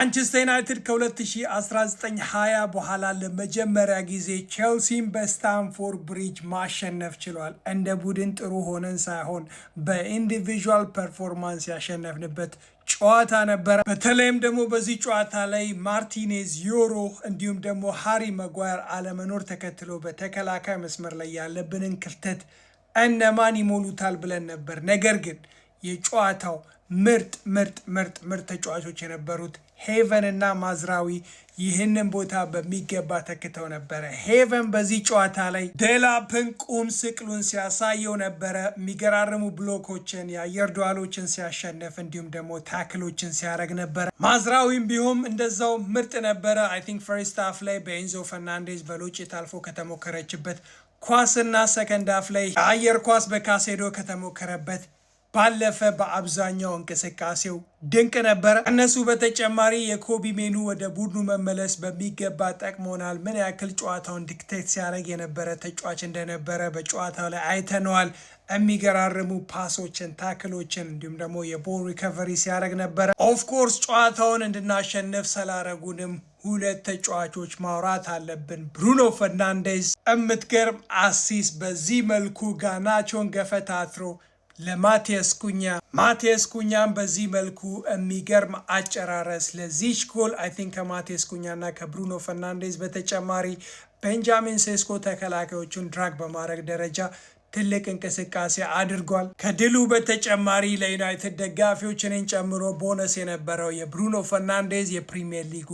ማንቸስተር ዩናይትድ ከ2019-20 በኋላ ለመጀመሪያ ጊዜ ቼልሲን በስታንፎርድ ብሪጅ ማሸነፍ ችሏል። እንደ ቡድን ጥሩ ሆነን ሳይሆን በኢንዲቪዥዋል ፐርፎርማንስ ያሸነፍንበት ጨዋታ ነበረ። በተለይም ደግሞ በዚህ ጨዋታ ላይ ማርቲኔዝ፣ ዮሮ እንዲሁም ደግሞ ሃሪ ማጓየር አለመኖር ተከትሎ በተከላካይ መስመር ላይ ያለብንን ክፍተት እነማን ይሞሉታል ብለን ነበር። ነገር ግን የጨዋታው ምርጥ ተጫዋቾች የነበሩት ሄቨን እና ማዝራዊ ይህንን ቦታ በሚገባ ተክተው ነበረ። ሄቨን በዚህ ጨዋታ ላይ ዴላፕን ቁም ስቅሉን ሲያሳየው ነበረ። የሚገራርሙ ብሎኮችን፣ የአየር ዱዋሎችን ሲያሸነፍ እንዲሁም ደግሞ ታክሎችን ሲያደርግ ነበረ። ማዝራዊም ቢሆን እንደዛው ምርጥ ነበረ። አይ ቲንክ ፈርስት ሃፍ ላይ በኤንዞ ፈርናንዴዝ በሎጭ ታልፎ ከተሞከረችበት ኳስና ሰከንድ ሃፍ ላይ የአየር ኳስ በካሴዶ ከተሞከረበት ባለፈ በአብዛኛው እንቅስቃሴው ድንቅ ነበረ። እነሱ በተጨማሪ የኮቢ ሜኑ ወደ ቡድኑ መመለስ በሚገባ ጠቅሞናል። ምን ያክል ጨዋታውን ዲክቴት ሲያደርግ የነበረ ተጫዋች እንደነበረ በጨዋታው ላይ አይተነዋል። የሚገራርሙ ፓሶችን፣ ታክሎችን እንዲሁም ደግሞ የቦል ሪከቨሪ ሲያደርግ ነበረ። ኦፍኮርስ ጨዋታውን እንድናሸንፍ ስላረጉንም ሁለት ተጫዋቾች ማውራት አለብን። ብሩኖ ፈርናንዴዝ የምትገርም አሲስት በዚህ መልኩ ጋናቾን ገፈታትሮ ለማቴስ ኩኛም በዚህ መልኩ የሚገርም አጨራረስ ለዚች ጎል አይ ቲንክ ከማቴስ ኩኛና ከብሩኖ ፈርናንዴዝ በተጨማሪ ቤንጃሚን ሴስኮ ተከላካዮቹን ድራግ በማድረግ ደረጃ ትልቅ እንቅስቃሴ አድርጓል። ከድሉ በተጨማሪ ለዩናይትድ ደጋፊዎች እኔን ጨምሮ ቦነስ የነበረው የብሩኖ ፈርናንዴዝ የፕሪሚየር ሊጉ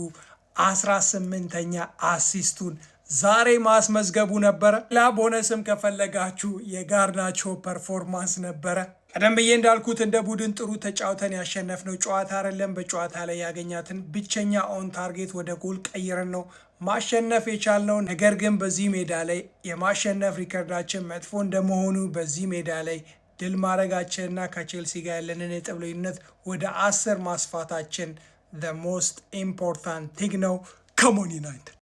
18ኛ አሲስቱን ዛሬ ማስመዝገቡ ነበረ። ሌላ ቦነስም ከፈለጋችሁ የጋርናቾ ፐርፎርማንስ ነበረ። ቀደም ብዬ እንዳልኩት እንደ ቡድን ጥሩ ተጫውተን ያሸነፍነው ጨዋታ አይደለም። በጨዋታ ላይ ያገኛትን ብቸኛ ኦን ታርጌት ወደ ጎል ቀይረን ነው ማሸነፍ የቻልነው። ነገር ግን በዚህ ሜዳ ላይ የማሸነፍ ሪከርዳችን መጥፎ እንደመሆኑ በዚህ ሜዳ ላይ ድል ማድረጋችንና ከቼልሲ ጋር ያለንን የነጥብ ልዩነት ወደ 10 ማስፋታችን the most important thing ነው። Come on United!